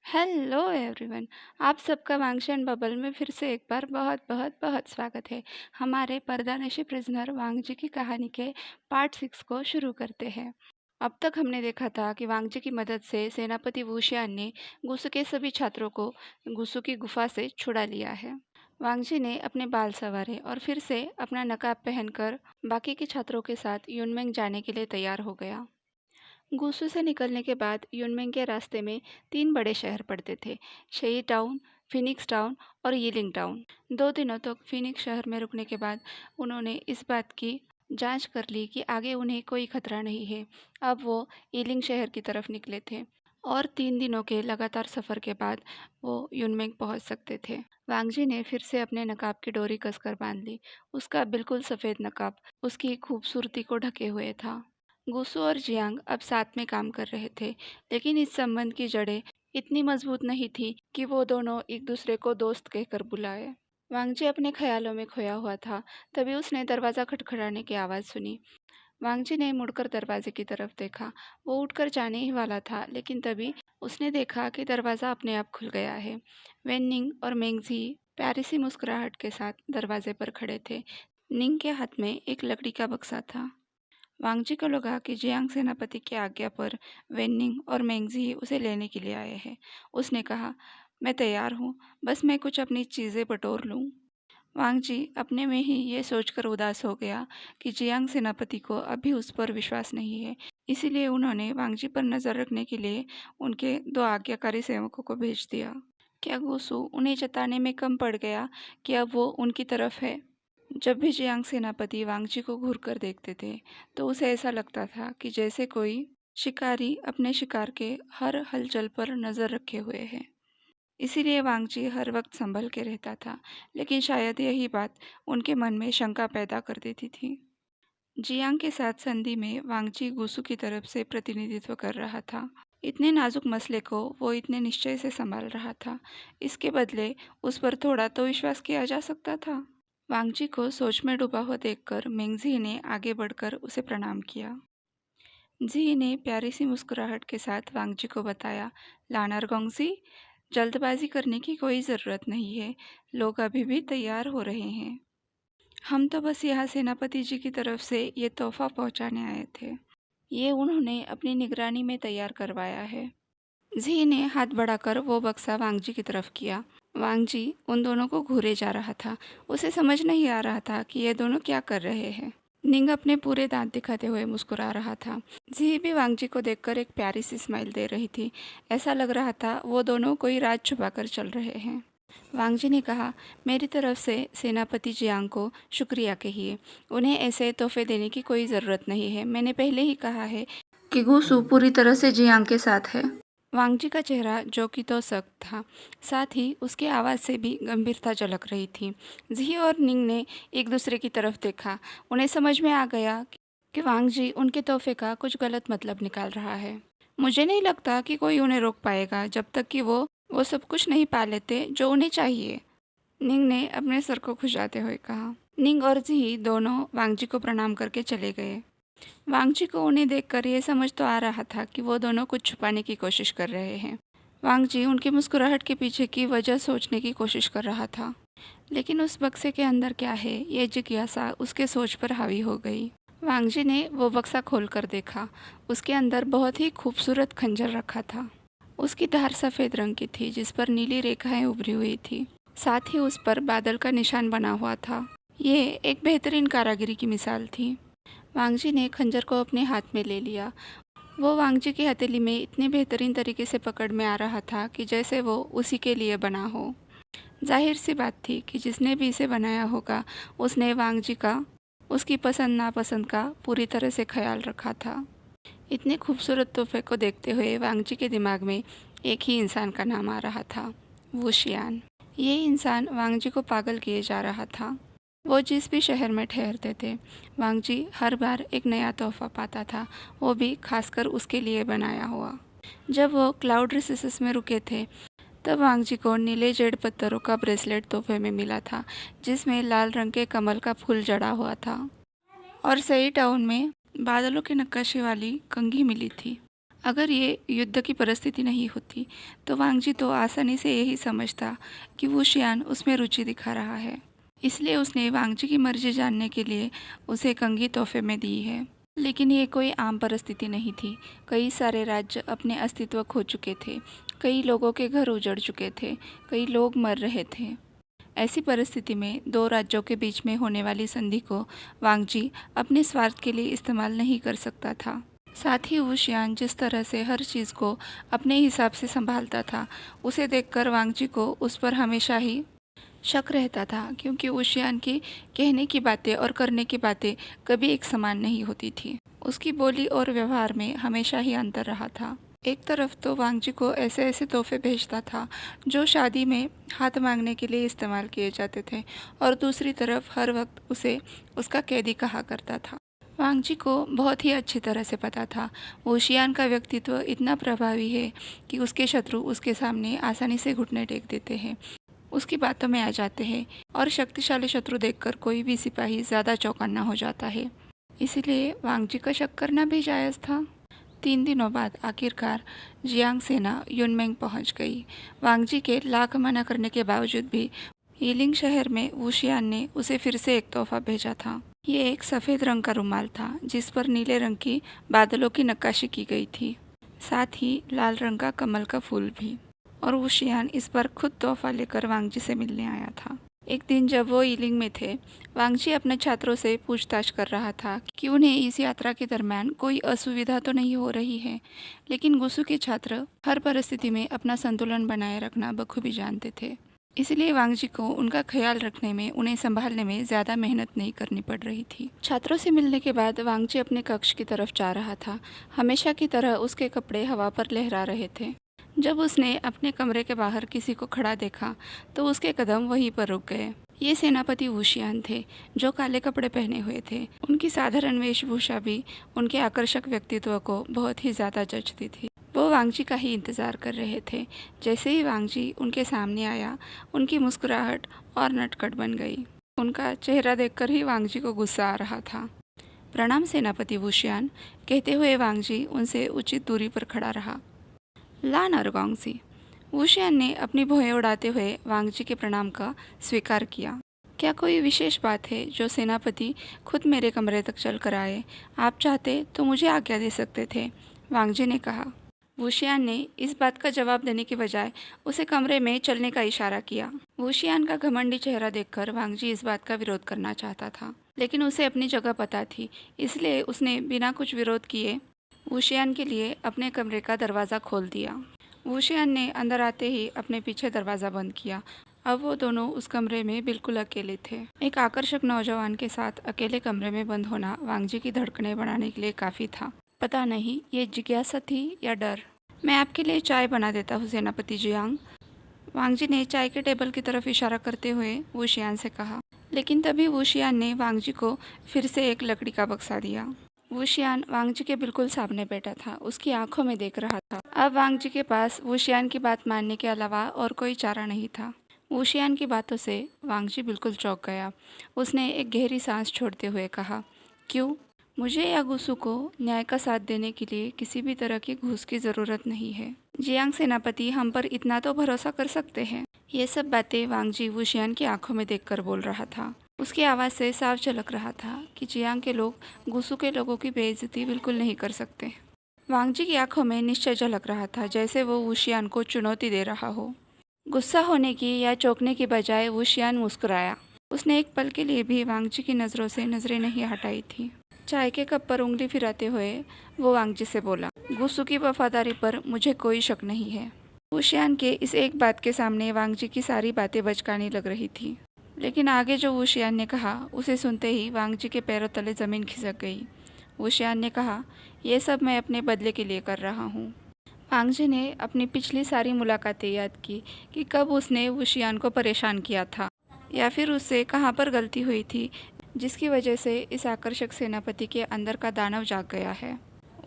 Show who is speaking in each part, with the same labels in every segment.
Speaker 1: Hello everyone. आप सबका वांगशन bubble में फिर से एक बार बहुत बहुत बहुत स्वागत है। हमारे पर्दानशी प्रिजनर वांगजी की कहानी के पार्ट 6 को शुरू करते हैं। अब तक हमने देखा था कि वांगजी की मदद से सेनापति वुशियान ने गुसु के सभी छात्रों को गुसु की गुफा से छुड़ा लिया है। वांगजी ने अपने बाल संवारे और फिर से अपना नकाब पहनकर बाकी के छात्रों के साथ युनमेंग जाने के लिए तैयार हो गया। गुसू से निकलने के बाद युनमेंग के रास्ते में 3 बड़े शहर पड़ते थे, शेई टाउन, फिनिक्स टाउन और यिलिंग टाउन। 2 दिनों तक फिनिक्स शहर में रुकने के बाद उन्होंने इस बात की जांच कर ली कि आगे उन्हें कोई खतरा नहीं है। अब वो यिलिंग शहर की तरफ निकले थे और 3 दिनों के लगातार सफ़र के बाद वो युनमेंग पहुंच सकते थे। वांगजी ने फिर से अपने नकाब की डोरी कसकर बांध ली। उसका बिल्कुल सफ़ेद नकाब उसकी खूबसूरती को ढके हुए था। गुसु और जियांग अब साथ में काम कर रहे थे, लेकिन इस संबंध की जड़ें इतनी मजबूत नहीं थी कि वो दोनों एक दूसरे को दोस्त कहकर बुलाए। वांगजी अपने ख्यालों में खोया हुआ था। तभी उसने दरवाज़ा खटखटाने की आवाज़ सुनी। वांगजी ने मुड़कर दरवाजे की तरफ देखा। वो उठकर जाने ही वाला था, लेकिन तभी उसने देखा कि दरवाज़ा अपने आप खुल गया है। वेन्निंग और मेंगजी प्यारी सी मुस्कुराहट के साथ दरवाजे पर खड़े थे। निंग के हाथ में एक लकड़ी का बक्सा था। वांगजी को लगा कि जियांग सेनापति की आज्ञा पर वेन्निंग और मेंगजी उसे लेने के लिए आए हैं। उसने कहा, मैं तैयार हूँ, बस मैं कुछ अपनी चीज़ें बटोर लूँ। वांगजी अपने में ही ये सोचकर उदास हो गया कि जियांग सेनापति को अभी उस पर विश्वास नहीं है। इसीलिए उन्होंने वांगजी पर नज़र रखने के लिए उनके 2 आज्ञाकारी सेवकों को भेज दिया। क्या गुसु उन्हें जताने में कम पड़ गया कि अब वो उनकी तरफ है? जब भी जियांग सेनापति वांगजी को घूर कर देखते थे, तो उसे ऐसा लगता था कि जैसे कोई शिकारी अपने शिकार के हर हलचल पर नज़र रखे हुए है। इसीलिए वांगजी हर वक्त संभल के रहता था, लेकिन शायद यही बात उनके मन में शंका पैदा कर देती थी। जियांग के साथ संधि में वांगजी गुसु की तरफ से प्रतिनिधित्व कर रहा था। इतने नाजुक मसले को वो इतने निश्चय से संभाल रहा था। इसके बदले उस पर थोड़ा तो विश्वास किया जा सकता था। वांगजी को सोच में डूबा हुआ देखकर मेंगजी ने आगे बढ़कर उसे प्रणाम किया। जी ने प्यारी सी मुस्कुराहट के साथ वांगजी को बताया, लानर गोंगजी, जल्दबाजी करने की कोई ज़रूरत नहीं है। लोग अभी भी तैयार हो रहे हैं। हम तो बस यहाँ सेनापति जी की तरफ से ये तोहफा पहुँचाने आए थे। ये उन्होंने अपनी निगरानी में तैयार करवाया है। जी ने हाथ बढ़ाकर वो बक्सा वांगजी की तरफ किया। वांगजी उन दोनों को घूरे जा रहा था। उसे समझ नहीं आ रहा था कि ये दोनों क्या कर रहे हैं। निंग अपने पूरे दांत दिखाते हुए मुस्कुरा रहा था। जी भी वांगजी को देखकर एक प्यारी सी स्माइल दे रही थी। ऐसा लग रहा था वो दोनों कोई राज छुपाकर चल रहे हैं। वांगजी ने कहा, मेरी तरफ से सेनापति जियांग को शुक्रिया कहिए। उन्हें ऐसे तोहफे देने की कोई ज़रूरत नहीं है। मैंने पहले ही कहा है कि गुसु पूरी तरह से जियांग के साथ है। वांगजी का चेहरा जो कि तो सख्त था, साथ ही उसकी आवाज़ से भी गंभीरता झलक रही थी। जी और निंग ने एक दूसरे की तरफ देखा। उन्हें समझ में आ गया कि वांगजी उनके तोहफे का कुछ गलत मतलब निकाल रहा है। मुझे नहीं लगता कि कोई उन्हें रोक पाएगा जब तक कि वो सब कुछ नहीं पा लेते जो उन्हें चाहिए। निंग ने अपने सर को खुजाते हुए कहा। निंग और जी दोनों वांगजी को प्रणाम करके चले गए। वांगजी को उन्हें देखकर यह समझ तो आ रहा था कि वो दोनों कुछ छुपाने की कोशिश कर रहे हैं। वांगजी उनकी मुस्कुराहट के पीछे की वजह सोचने की कोशिश कर रहा था, लेकिन उस बक्से के अंदर क्या है ये जिज्ञासा उसके सोच पर हावी हो गई। वांगजी ने वो बक्सा खोलकर देखा। उसके अंदर बहुत ही खूबसूरत खंजर रखा था। उसकी धार सफ़ेद रंग की थी, जिस पर नीली रेखाएं उभरी हुई थी। साथ ही उस पर बादल का निशान बना हुआ था। ये एक बेहतरीन कारागिरी की मिसाल थी। वांगजी ने खंजर को अपने हाथ में ले लिया। वो वांगजी की हथेली में इतने बेहतरीन तरीके से पकड़ में आ रहा था कि जैसे वो उसी के लिए बना हो। जाहिर सी बात थी कि जिसने भी इसे बनाया होगा उसने वांगजी का, उसकी पसंद नापसंद का पूरी तरह से ख्याल रखा था। इतने खूबसूरत तोहफे को देखते हुए वांगजी के दिमाग में एक ही इंसान का नाम आ रहा था, वुशियान। ये इंसान वांगजी को पागल किए जा रहा था। वो जिस भी शहर में ठहरते थे, वांगजी हर बार एक नया तोहफा पाता था, वो भी खासकर उसके लिए बनाया हुआ। जब वो क्लाउड रिसेसेस में रुके थे, तब वांगजी को नीले जेड पत्थरों का ब्रेसलेट तोहफे में मिला था, जिसमें लाल रंग के कमल का फूल जड़ा हुआ था। और सही टाउन में बादलों की नक्काशी वाली कंघी मिली थी। अगर ये युद्ध की परिस्थिति नहीं होती तो वांगजी तो आसानी से यही समझता कि वुशियान उसमें रुचि दिखा रहा है। इसलिए उसने वांगजी की मर्जी जानने के लिए उसे कंघी तोहफे में दी है। लेकिन ये कोई आम परिस्थिति नहीं थी। कई सारे राज्य अपने अस्तित्व खो चुके थे, कई लोगों के घर उजड़ चुके थे, कई लोग मर रहे थे। ऐसी परिस्थिति में दो राज्यों के बीच में होने वाली संधि को वांगजी अपने स्वार्थ के लिए इस्तेमाल नहीं कर सकता था। साथ ही वुशियान जिस तरह से हर चीज़ को अपने हिसाब से संभालता था, उसे देखकर वांगजी को उस पर हमेशा ही शक रहता था, क्योंकि वुशियान की कहने की बातें और करने की बातें कभी एक समान नहीं होती थी। उसकी बोली और व्यवहार में हमेशा ही अंतर रहा था। एक तरफ तो वांगजी को ऐसे ऐसे तोहफे भेजता था जो शादी में हाथ मांगने के लिए इस्तेमाल किए जाते थे, और दूसरी तरफ हर वक्त उसे उसका कैदी कहा करता था। वांगजी को बहुत ही अच्छी तरह से पता था वुशियान का व्यक्तित्व इतना प्रभावी है कि उसके शत्रु उसके सामने आसानी से घुटने टेक देते हैं, उसकी बातों में आ जाते हैं, और शक्तिशाली शत्रु देखकर कोई भी सिपाही ज़्यादा चौकन्ना हो जाता है। इसलिए वांगजी का शक करना भी जायज़ था। 3 दिनों बाद आखिरकार जियांग सेना युनमेंग पहुंच गई। वांगजी के लाख मना करने के बावजूद भी यिलिंग शहर में वुशियान ने उसे फिर से एक तोहफा भेजा था। ये एक सफ़ेद रंग का रुमाल था जिस पर नीले रंग की बादलों की नक्काशी की गई थी, साथ ही लाल रंग का कमल का फूल भी। और वुशियान इस बार खुद तोहफा लेकर वांगजी से मिलने आया था। एक दिन जब वो यिलिंग में थे, वांगजी अपने छात्रों से पूछताछ कर रहा था कि उन्हें इस यात्रा के दरम्यान कोई असुविधा तो नहीं हो रही है। लेकिन गुसु के छात्र हर परिस्थिति में अपना संतुलन बनाए रखना बखूबी जानते थे। इसलिए वांगजी को उनका ख्याल रखने में, उन्हें संभालने में ज़्यादा मेहनत नहीं करनी पड़ रही थी। छात्रों से मिलने के बाद वांगजी अपने कक्ष की तरफ जा रहा था। हमेशा की तरह उसके कपड़े हवा पर लहरा रहे थे। जब उसने अपने कमरे के बाहर किसी को खड़ा देखा तो उसके कदम वहीं पर रुक गए। ये सेनापति वुशियान थे, जो काले कपड़े पहने हुए थे। उनकी साधारण वेशभूषा भी उनके आकर्षक व्यक्तित्व को बहुत ही ज़्यादा जचती थी। वो वांगजी का ही इंतज़ार कर रहे थे। जैसे ही वांगजी उनके सामने आया, उनकी मुस्कुराहट और नटखट बन गई। उनका चेहरा देखकर ही वांगजी को गुस्सा आ रहा था। प्रणाम सेनापति वुशियान, कहते हुए वांगजी उनसे उचित दूरी पर खड़ा रहा। ला नरगोंगजी, वुशियान ने अपनी भौहें उड़ाते हुए वांगजी के प्रणाम का स्वीकार किया। क्या कोई विशेष बात है जो सेनापति खुद मेरे कमरे तक चल कर आए? आप चाहते तो मुझे आज्ञा दे सकते थे, वांगजी ने कहा। वुशियान ने इस बात का जवाब देने की बजाय उसे कमरे में चलने का इशारा किया। वुशियान का घमंडी चेहरा देखकर वांगजी इस बात का विरोध करना चाहता था, लेकिन उसे अपनी जगह पता थी, इसलिए उसने बिना कुछ विरोध किए वुशियान के लिए अपने कमरे का दरवाज़ा खोल दिया। वुशियान ने अंदर आते ही अपने पीछे दरवाज़ा बंद किया। अब वो दोनों उस कमरे में बिल्कुल अकेले थे। एक आकर्षक नौजवान के साथ अकेले कमरे में बंद होना वांगजी की धड़कनें बढ़ाने के लिए काफ़ी था। पता नहीं ये जिज्ञासा थी या डर। मैं आपके लिए चाय बना देता हूँ सेनापति जियांग, वांगजी ने चाय के टेबल की तरफ इशारा करते हुए वुशियान से कहा। लेकिन तभी वुशियान ने वांगजी को फिर से एक लकड़ी का बक्सा दिया। वुशियान वांगजी के बिल्कुल सामने बैठा था, उसकी आंखों में देख रहा था। अब वांगजी के पास वुशियान की बात मानने के अलावा और कोई चारा नहीं था। वुशियान की बातों से वांगजी बिल्कुल चौंक गया। उसने एक गहरी सांस छोड़ते हुए कहा, क्यों? मुझे या गुसु को न्याय का साथ देने के लिए किसी भी तरह की घूस की ज़रूरत नहीं है। जियांग सेनापति हम पर इतना तो भरोसा कर सकते हैं। ये सब बातें वांगजी वुशियान की आंखों में देखकर बोल रहा था। उसकी आवाज़ से साफ झलक रहा था कि जियांग के लोग गुसु के लोगों की बेइज्जती बिल्कुल नहीं कर सकते। वांगजी की आंखों में निश्चय झलक रहा था, जैसे वो वुशियान को चुनौती दे रहा हो। गुस्सा होने की या चौंकने की बजाय वुशियान मुस्कुराया। उसने एक पल के लिए भी वांगजी की नज़रों से नज़रें नहीं हटाई थी। चाय के कप पर उंगली फिराते हुए वो वांगजी से बोला, गुसु की वफादारी पर मुझे कोई शक नहीं है। वुशियान के इस एक बात के सामने वांगजी की सारी बातें बचकानी लग रही थी। लेकिन आगे जो वुशियान ने कहा, उसे सुनते ही वांगजी के पैरों तले ज़मीन खिसक गई। वुशियान ने कहा, यह सब मैं अपने बदले के लिए कर रहा हूँ। वांगजी ने अपनी पिछली सारी मुलाकातें याद की कि कब उसने वुशियान को परेशान किया था, या फिर उससे कहाँ पर गलती हुई थी जिसकी वजह से इस आकर्षक सेनापति के अंदर का दानव जाग गया है।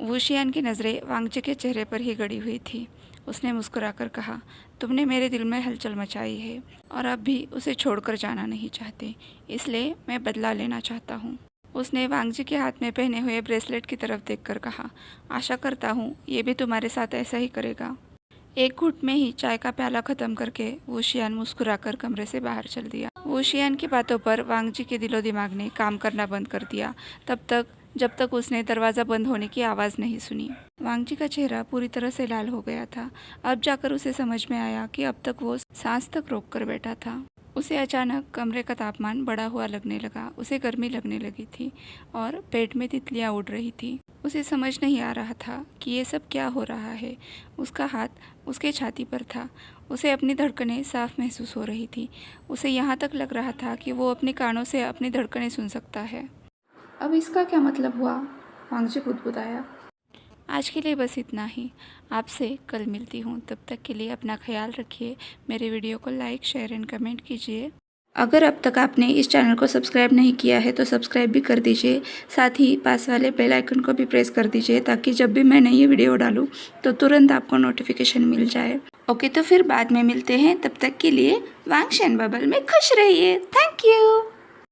Speaker 1: वुशियान की नज़रें वांगजी के चेहरे पर ही गड़ी हुई थी। उसने मुस्कुराकर कहा, तुमने मेरे दिल में हलचल मचाई है और अब भी उसे छोड़कर जाना नहीं चाहते, इसलिए मैं बदला लेना चाहता हूँ। उसने वांग जी के हाथ में पहने हुए ब्रेसलेट की तरफ देखकर कहा, आशा करता हूँ ये भी तुम्हारे साथ ऐसा ही करेगा। एक घूंट में ही चाय का प्याला खत्म करके वो शियान मुस्कुराकर कमरे से बाहर चल दिया। वो शियान की बातों पर वांग जी के दिलो दिमाग ने काम करना बंद कर दिया जब तक उसने दरवाज़ा बंद होने की आवाज़ नहीं सुनी। वांग जी का चेहरा पूरी तरह से लाल हो गया था। अब जाकर उसे समझ में आया कि अब तक वो सांस तक रोक कर बैठा था। उसे अचानक कमरे का तापमान बढ़ा हुआ लगने लगा। उसे गर्मी लगने लगी थी और पेट में तितलियां उड़ रही थी। उसे समझ नहीं आ रहा था कि ये सब क्या हो रहा है। उसका हाथ उसके छाती पर था। उसे अपनी धड़कनें साफ महसूस हो रही थी। उसे यहाँ तक लग रहा था कि वो अपने कानों से अपनी धड़कनें सुन सकता है। अब इसका क्या मतलब हुआ? वांग जी बुदबुदाया। आज के लिए बस इतना ही। आपसे कल मिलती हूँ। तब तक के लिए अपना ख्याल रखिए। मेरे वीडियो को लाइक, शेयर एंड कमेंट कीजिए। अगर अब तक आपने इस चैनल को सब्सक्राइब नहीं किया है तो सब्सक्राइब भी कर दीजिए। साथ ही पास वाले बेल आइकन को भी प्रेस कर दीजिए ताकि जब भी मैं नई वीडियो डालूँ तो तुरंत आपको नोटिफिकेशन मिल जाए। ओके, तो फिर बाद में मिलते हैं। तब तक के लिए वांग शेन बबल में खुश रहिए। Thank you.